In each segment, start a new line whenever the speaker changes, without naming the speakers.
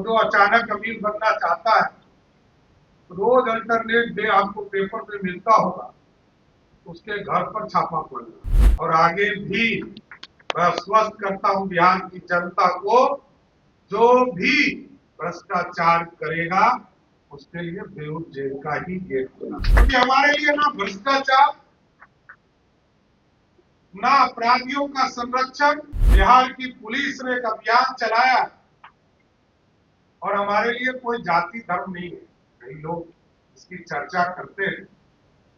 जो अचानक अमीर बनना चाहता है, रोज अल्टरनेट डे आपको पेपर में मिलता होगा, उसके घर पर छापा पड़ेगा। और आगे भी मैं आश्वस्त करता हूं बिहार की जनता को, जो भी भ्रष्टाचार करेगा उसके लिए बेऊर जेल का ही गेट खुला, क्योंकि हमारे लिए ना भ्रष्टाचार ना अपराधियों का संरक्षण। बिहार की पुलिस ने एक अभियान चलाया और हमारे लिए कोई जाति धर्म नहीं है। कई लोग इसकी चर्चा करते हैं,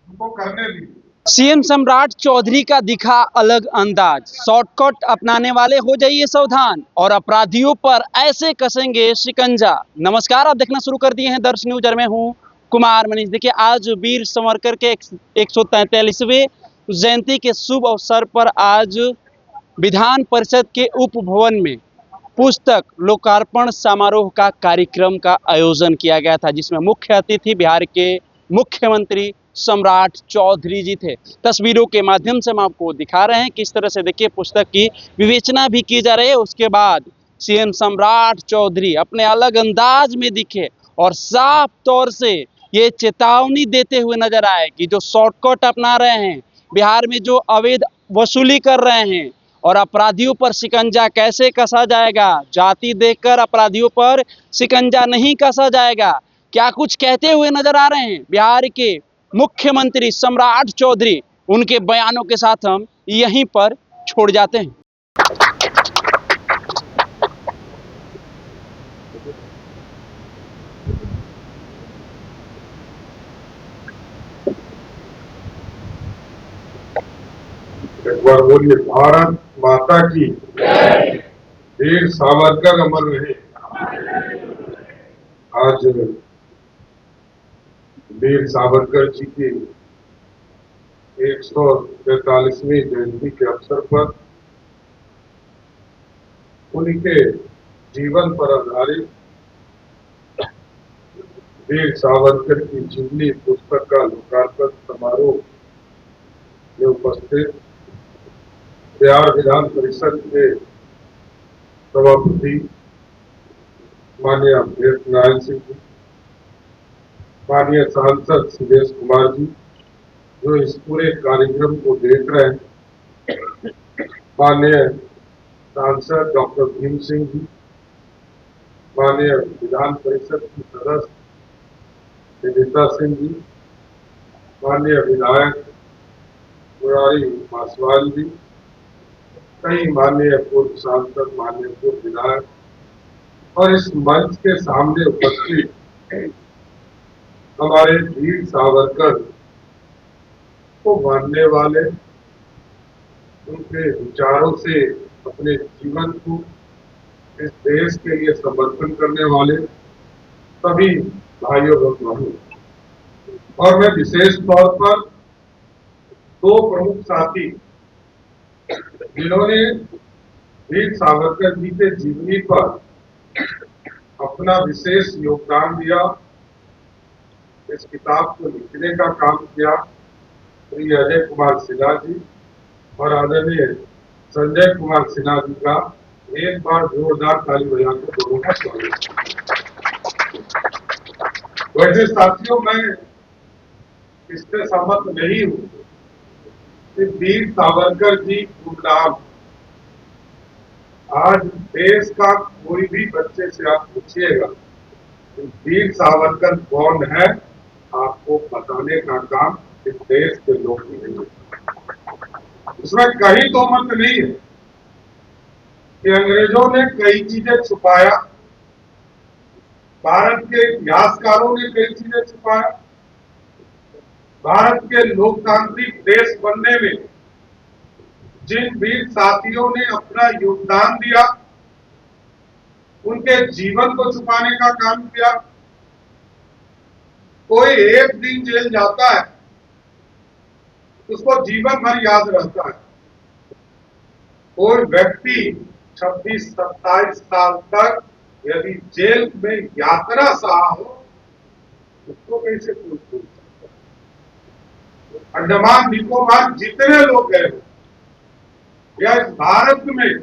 उनको करने दीजिए।
सीएम सम्राट चौधरी का दिखा अलग अंदाज, शॉर्टकट अपनाने वाले हो जाइए सावधान और अपराधियों पर ऐसे कसेंगे शिकंजा। नमस्कार, आप देखना शुरू कर दिए हैं दर्श न्यूज और मैं हूं कुमार मनीष। देखिए, आज वीर सावरकर के 143वें जयंती के शुभ अवसर पर आज विधान परिषद के उप भवन में पुस्तक लोकार्पण समारोह का कार्यक्रम का आयोजन किया गया था, जिसमें मुख्य अतिथि बिहार के मुख्यमंत्री सम्राट चौधरी जी थे। तस्वीरों के माध्यम से हम आपको दिखा रहे हैं किस तरह से देखिए पुस्तक की विवेचना भी की जा रही है। उसके बाद सीएम सम्राट चौधरी अपने अलग अंदाज में दिखे और साफ तौर से ये चेतावनी देते हुए नजर आए कि जो शॉर्टकट अपना रहे हैं, बिहार में जो अवैध वसूली कर रहे हैं और अपराधियों पर शिकंजा कैसे कसा जाएगा, जाति देखकर अपराधियों पर शिकंजा नहीं कसा जाएगा, क्या कुछ कहते हुए नजर आ रहे हैं बिहार के मुख्यमंत्री सम्राट चौधरी। उनके बयानों के साथ हम यहीं पर छोड़ जाते हैं।
एक बार बोलिए, भारत माता की जय। वीर सावरकर अमर रहे। आज वीर सावरकर जी की 143वीं जयंती के अवसर पर उनके जीवन पर आधारित वीर सावरकर की जीवनी पुस्तक का लोकार्पण समारोह में उपस्थित बिहार विधान परिषद के सभापति माननीय अध्यक्ष नारायण सिंह जी, माननीय सांसद सुदेश कुमार जी जो इस पूरे कार्यक्रम को देख रहे हैं, माननीय सांसद डॉक्टर भीम सिंह जी, माननीय विधान परिषद की सदस्य निधिता सिंह जी, माननीय विधायक मुरारी पासवान जी, कई माननीय पूर्व सांसद, माननीय पूर्व विधायक और इस मंच के सामने उपस्थित हमारे वीर सावरकर को मानने वाले, उनके विचारों से अपने जीवन को इस देश के लिए समर्पण करने वाले सभी भाइयों बहनों, और मैं विशेष तौर पर दो प्रमुख साथी जिन्होंने वीर सावरकर जी के जीवनी पर अपना विशेष योगदान दिया, इस किताब को लिखने का काम किया, श्री अजय कुमार सिन्हा जी और आदरणीय संजय कुमार सिन्हा जी का एक बार जोरदार ताली बजाकर दोनों का स्वागत। वैसे साथियों, मैं इससे सहमत नहीं हूं कि वीर सावरकर जी गुमनाम। आज देश का कोई भी बच्चे से आप पूछिएगा वीर सावरकर कौन है, आपको बताने का काम इस देश के लोग ही नहीं। इसमें कहीं तो मत नहीं है कि अंग्रेजों ने कई चीजें छुपाया, भारत के इतिहासकारों ने कई चीजें छुपाया, भारत के लोकतांत्रिक देश बनने में जिन वीर साथियों ने अपना योगदान दिया, उनके जीवन को छुपाने का काम किया। कोई एक दिन जेल जाता है, उसको जीवन भर याद रहता है। कोई व्यक्ति 26-27 साल तक यदि जेल में यात्रा सहा हो, उसको कैसे कोई भूल सकता है। अंडमान निकोबार जितने लोग गए हो या इस भारत में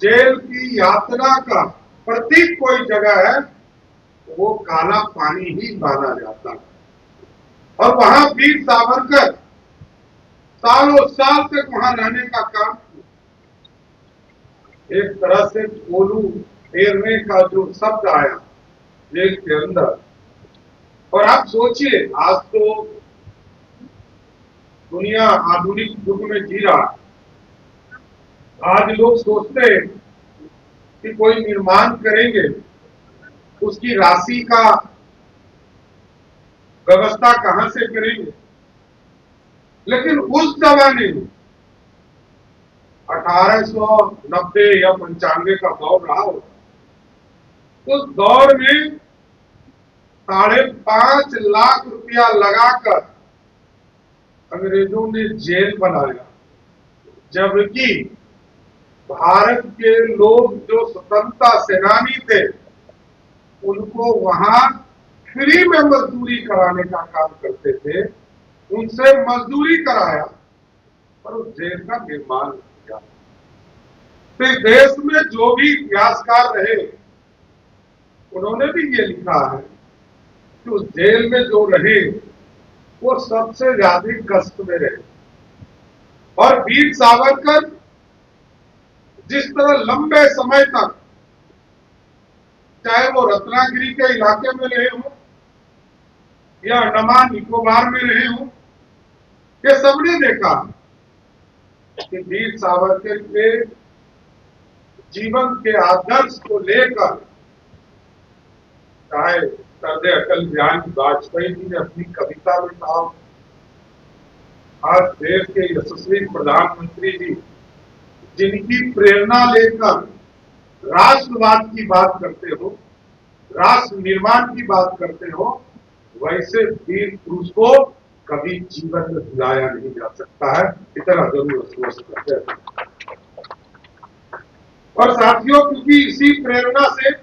जेल की यात्रा का प्रतीक कोई जगह है वो काला पानी ही माना जाता है। और वहां वीर सावरकर सालों साल तक वहां रहने का काम किया। एक तरह से कोलू फेरने का जो शब्द आया जेल के अंदर, और आप सोचिए आज तो दुनिया आधुनिक युग में जी रहा है। आज लोग सोचते हैं कि कोई निर्माण करेंगे, उसकी राशि का व्यवस्था कहां से करेंगे। लेकिन उस जमाने में 1890 या 95 का दौर रहा हो, उस दौर में 5.5 लाख रुपया लगाकर अंग्रेजों ने जेल बनाया, जबकि भारत के लोग जो स्वतंत्रता सेनानी थे उनको वहां फ्री में मजदूरी कराने का काम करते थे, उनसे मजदूरी कराया और उस जेल का निर्माण किया। तो इस देश में जो भी इतिहासकार रहे उन्होंने भी ये लिखा है कि उस जेल में जो रहे वो सबसे ज्यादा कष्ट में रहे। और वीर सावरकर जिस तरह लंबे समय तक, चाहे वो रत्नागिरी के इलाके में रहे हो या अंडमान निकोबार में रहे हो, ये सबने देखा कि वीर सावरकर के जीवन के आदर्श को लेकर, चाहे सरदार अटल बिहारी वाजपेयी जी ने अपनी कविता में कहा, आज देश के यशस्वी प्रधानमंत्री जी जिनकी प्रेरणा लेकर राष्ट्रवाद की बात करते हो, राष्ट्र निर्माण की बात करते हो, वैसे वीर पुरुष को कभी जीवन में भुलाया नहीं जा सकता है, इतना जरूर स्पष्ट करते हैं। और साथियों, क्योंकि इसी प्रेरणा से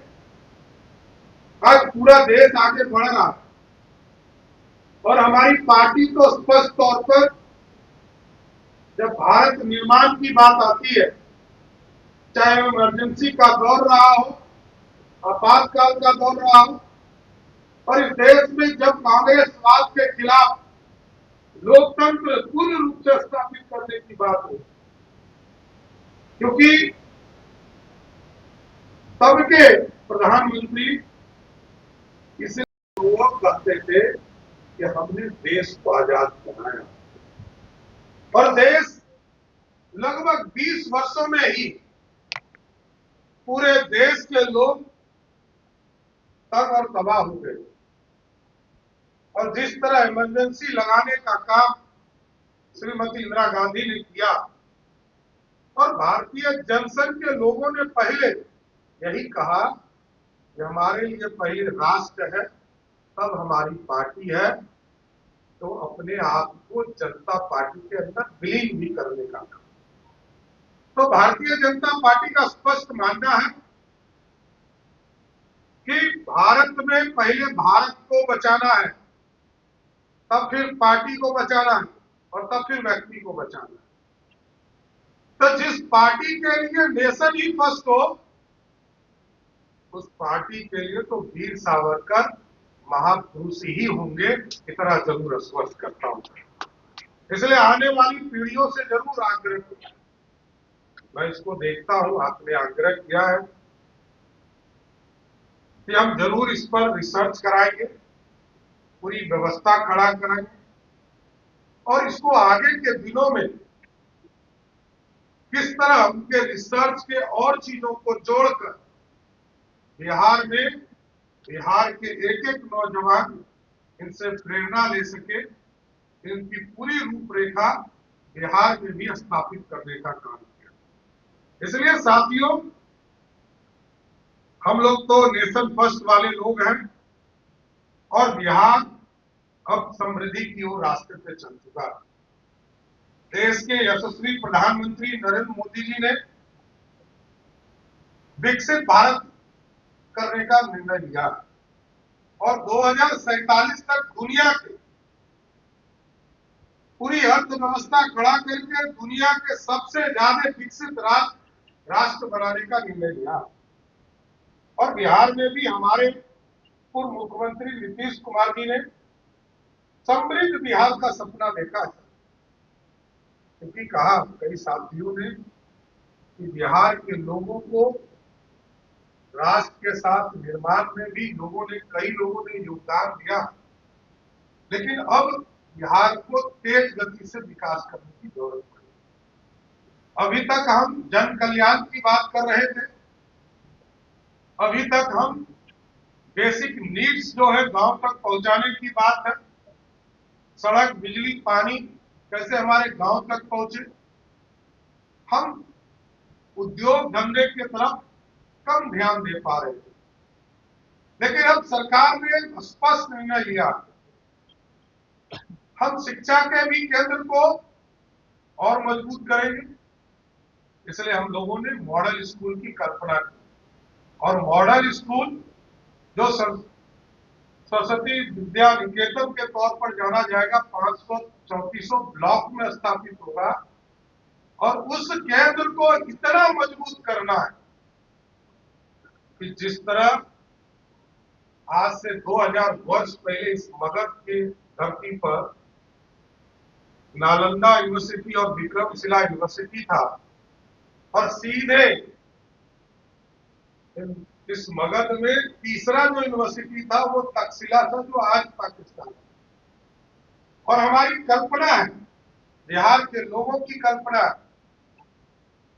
आज पूरा देश आगे बढ़ रहा है और हमारी पार्टी तो स्पष्ट तौर पर जब भारत निर्माण की बात आती है, चाहे इमरजेंसी का दौर रहा हो, आपातकाल का दौर रहा हो, और इस देश में जब कांग्रेसवाद के खिलाफ लोकतंत्र पूर्ण रूप से स्थापित करने की बात हो, क्योंकि तब के प्रधानमंत्री इसे लोग कहते थे कि हमने देश को आजाद बनाया, और देश लगभग 20 वर्षों में ही पूरे देश के लोग तंग और तबाह हो गए। और जिस तरह इमरजेंसी लगाने का काम श्रीमती इंदिरा गांधी ने किया और भारतीय जनसंघ के लोगों ने पहले यही कहा कि हमारे लिए पहले राष्ट्र है तब हमारी पार्टी है, तो अपने आप को जनता पार्टी के अंदर विलीन भी करने का काम। तो भारतीय जनता पार्टी का स्पष्ट मानना है कि भारत में पहले भारत को बचाना है, तब फिर पार्टी को बचाना है और तब फिर व्यक्ति को बचाना है। तो जिस पार्टी के लिए नेशन ही फर्स्ट हो, उस पार्टी के लिए तो वीर सावरकर महापुरुष ही होंगे, इतना जरूर स्पष्ट करता हूं। इसलिए आने वाली पीढ़ियों से जरूर आग्रह, मैं इसको देखता हूं, आपने आग्रह किया है कि हम जरूर इस पर रिसर्च कराएंगे, पूरी व्यवस्था खड़ा कराएंगे और इसको आगे के दिनों में किस तरह उनके रिसर्च के और चीजों को जोड़कर बिहार में बिहार के एक एक नौजवान इनसे प्रेरणा ले सके, इनकी पूरी रूपरेखा बिहार में भी स्थापित करने का काम किया। इसलिए साथियों, हम लोग तो नेशन फर्स्ट वाले लोग हैं और बिहार अब समृद्धि की ओर रास्ते पे चल चुका है। देश के यशस्वी प्रधानमंत्री नरेंद्र मोदी जी ने विकसित भारत करने का निर्णय लिया और 2047 तक दुनिया के पूरी अर्थव्यवस्था खड़ा करके दुनिया के सबसे ज्यादा विकसित राष्ट्र बनाने का निर्णय लिया। और बिहार में भी हमारे पूर्व मुख्यमंत्री नीतीश कुमार जी ने समृद्ध बिहार का सपना देखा है, क्योंकि कहा कई साथियों ने कि बिहार के लोगों को राष्ट्र के साथ निर्माण में भी कई लोगों ने योगदान दिया, लेकिन अब बिहार को तेज गति से विकास करने की जरूरत पड़ी। अभी तक हम जन कल्याण की बात कर रहे थे, अभी तक हम बेसिक नीड्स जो है गांव तक पहुंचाने की बात है, सड़क, बिजली, पानी कैसे हमारे गांव तक पहुंचे। हम उद्योग धंधे की तरफ कम ध्यान दे पा रहे थे, लेकिन अब सरकार ने स्पष्ट निर्णय लिया, हम शिक्षा के भी केंद्र को और मजबूत करेंगे। इसलिए हम लोगों ने मॉडल स्कूल की कल्पना की, और मॉडल स्कूल जो सरस्वती विद्या निकेतन के तौर पर जाना जाएगा, 500-3400 ब्लॉक में स्थापित होगा, और उस केंद्र को इतना मजबूत करना है कि जिस तरह आज से 2000 वर्ष पहले इस मगध की धरती पर नालंदा यूनिवर्सिटी और विक्रमशिला यूनिवर्सिटी था, और सीधे इस मगध में तीसरा जो यूनिवर्सिटी था वो तक्षशिला था, जो आज पाकिस्तान। और हमारी कल्पना है, बिहार के लोगों की कल्पना,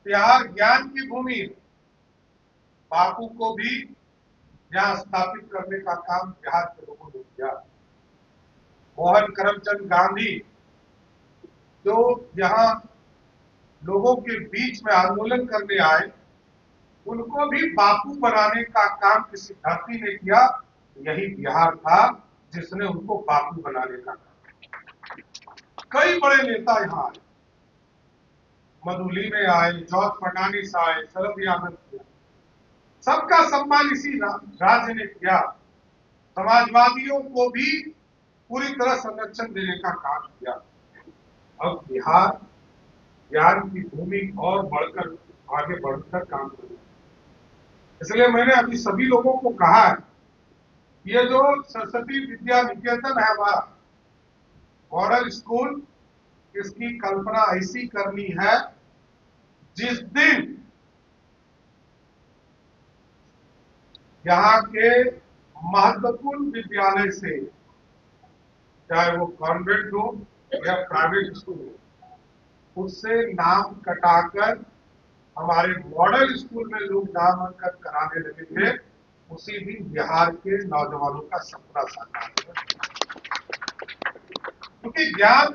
बिहार ज्ञान की भूमि, बापू को भी यहाँ स्थापित करने का काम बिहार के लोगों ने किया। मोहन करमचंद गांधी जो यहाँ लोगों के बीच में आंदोलन करने आए, उनको भी बापू बनाने का काम किसी धरती ने किया। यही बिहार था जिसने उनको बापू बनाने का काम। कई बड़े नेता यहाँ आए, मधुली में आए, जॉर्ज फर्नांडिस आए, शरद यादव किया, सबका सम्मान इसी राज्य ने किया। समाजवादियों को भी पूरी तरह संरक्षण देने का काम किया। अब बिहार ज्ञान की भूमि और बढ़कर आगे बढ़कर काम कर रहा है। इसलिए मैंने अभी सभी लोगों को कहा है, ये जो सरस्वती विद्या निकेतन है हमारा मॉडल स्कूल, इसकी कल्पना ऐसी करनी है जिस दिन यहाँ के महत्वपूर्ण विद्यालय से, चाहे वो कॉन्वेंट हो या प्राइवेट स्कूल हो, उससे नाम कटाकर हमारे मॉडल स्कूल में लोग नामांकन कराने लगे थे, उसी दिन बिहार के नौजवानों का सपना साकार हुआ। क्योंकि ज्ञान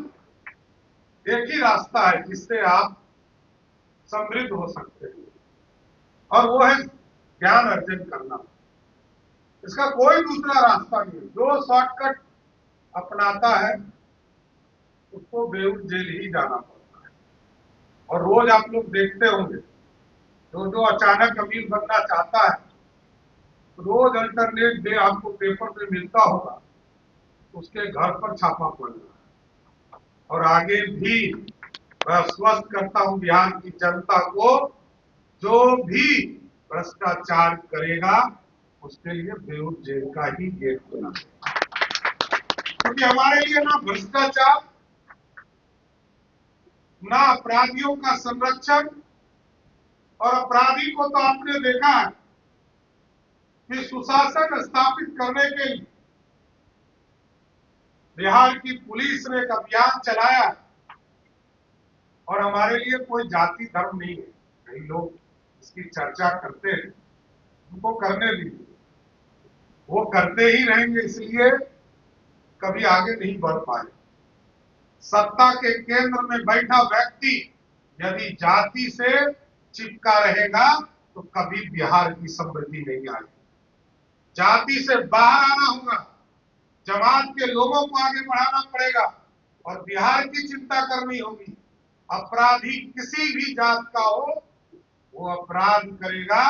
एक ही रास्ता है जिससे आप समृद्ध हो सकते हैं, और वो है ज्ञान अर्जन करना। इसका कोई दूसरा रास्ता नहीं है। जो शॉर्टकट अपनाता है उसको बेउर जेल ही जाना पड़ता है। और रोज आप लोग देखते होंगे, जो अचानक अमीर बनना चाहता है, रोज अल्टरनेट डे आपको पेपर में मिलता होगा, उसके घर पर छापा पड़ रहा है। और आगे भी मैं आश्वस्त करता हूं बिहार की जनता को, जो भी भ्रष्टाचार करेगा उसके लिए बेउर जेल का ही गेट खुला है। क्योंकि हमारे लिए ना भ्रष्टाचार, ना अपराधियों का संरक्षण, और अपराधी को तो आपने देखा है कि सुशासन स्थापित करने के लिए बिहार की पुलिस ने एक अभियान चलाया, और हमारे लिए कोई जाति धर्म नहीं है। कई लोग इसकी चर्चा करते हैं, उनको करने दीजिए, वो करते ही रहेंगे, इसलिए कभी आगे नहीं बढ़ पाए। सत्ता के केंद्र में बैठा व्यक्ति यदि जाति से चिपका रहेगा तो कभी बिहार की समृद्धि नहीं आएगी। जाति से बाहर आना होगा, जमात के लोगों को आगे बढ़ाना पड़ेगा, और बिहार की चिंता करनी होगी। अपराधी किसी भी जात का हो, वो अपराध करेगा,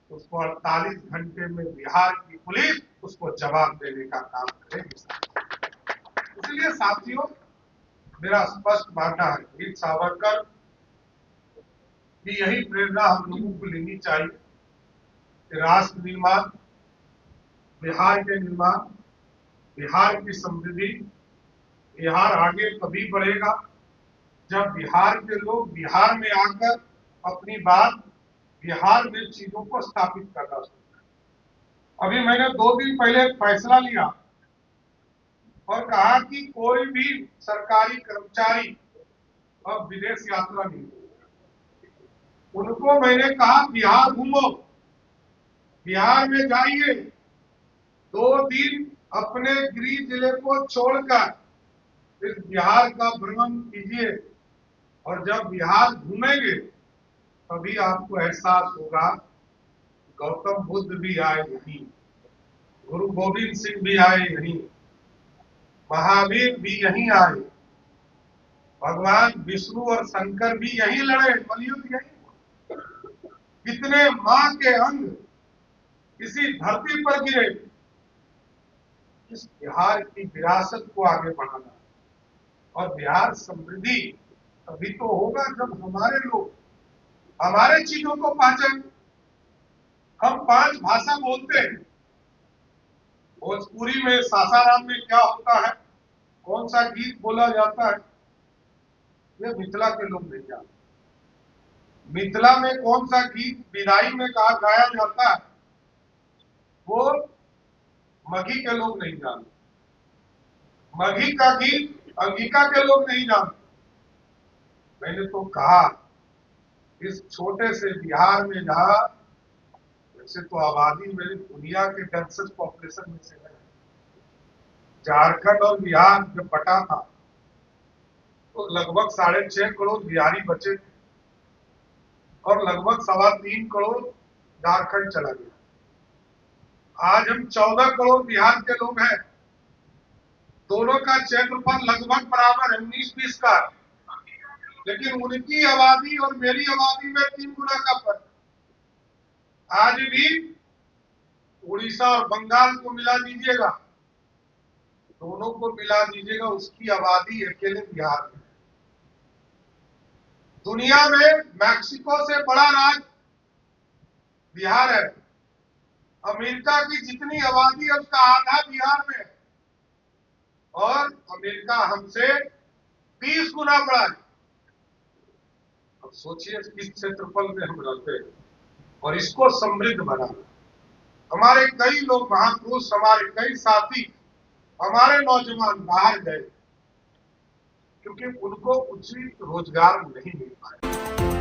उसको 48 घंटे में बिहार की पुलिस उसको जवाब देने का काम करेगी। इसलिए साथियों, मेरा स्पष्ट मानना है, वीर सावरकर की यही प्रेरणा हम लोगों को लेनी चाहिए कि राष्ट्र निर्माण, बिहार के निर्माण, बिहार की समृद्धि, बिहार आगे तभी बढ़ेगा जब बिहार के लोग बिहार में आकर अपनी बात बिहार में चीजों को स्थापित करना शुरू करें। अभी मैंने 2 दिन पहले एक फैसला लिया और कहा कि कोई भी सरकारी कर्मचारी अब विदेश यात्रा नहीं करेगा। उनको मैंने कहा बिहार घूमो, बिहार में जाइए, 2 दिन अपने गृह जिले को छोड़कर इस बिहार का भ्रमण कीजिए और जब बिहार घूमेंगे तभी आपको एहसास होगा गौतम बुद्ध भी आए यहीं, गुरु गोविंद सिंह भी आए यहीं, महावीर भी यहीं आए, भगवान विष्णु और शंकर भी यहीं लड़े, मलयुद्ध यहीं। कितने मां के अंग इसी धरती पर गिरे। इस बिहार की विरासत को आगे बढ़ाना और बिहार समृद्धि तभी तो होगा जब हमारे लोग हमारे चीजों को पहचान। हम 5 भाषा बोलते हैं। भोजपुरी में सासाराम में क्या होता है, कौन सा गीत बोला जाता है, ये मिथिला के लोग नहीं जानते। मिथिला में कौन सा गीत विदाई में गाया जाता है, वो मगही के लोग नहीं जानते। मगही का गीत अंगिका के लोग नहीं जानते। मैंने तो कहा इस छोटे से बिहार में जहां वैसे तो आबादी मेरी दुनिया के डेंसेस्ट पॉपुलेशन में से है, झारखंड और बिहार जब बटा था तो लगभग 6.5 करोड़ बिहारी बचे थे और लगभग 3.25 करोड़ झारखंड चला गया। आज हम 14 करोड़ बिहार के लोग हैं। दोनों का क्षेत्रफल लगभग बराबर है, 19-20 का, लेकिन उनकी आबादी और मेरी आबादी में 3 गुना का फर्क। आज भी उड़ीसा और बंगाल को मिला दीजिएगा, दोनों को मिला दीजिएगा, उसकी आबादी अकेले बिहार में। दुनिया में मैक्सिको से बड़ा राज्य बिहार है। अमेरिका की जितनी आबादी है उसका आधा बिहार में है और अमेरिका हमसे 30 गुना बड़ा है। अब सोचिए किस क्षेत्रफल में हम रहते हैं और इसको समृद्ध बनाना। हमारे कई लोग महापुरुष, हमारे कई साथी, हमारे नौजवान बाहर गए क्योंकि उनको उचित रोजगार नहीं मिल पाया।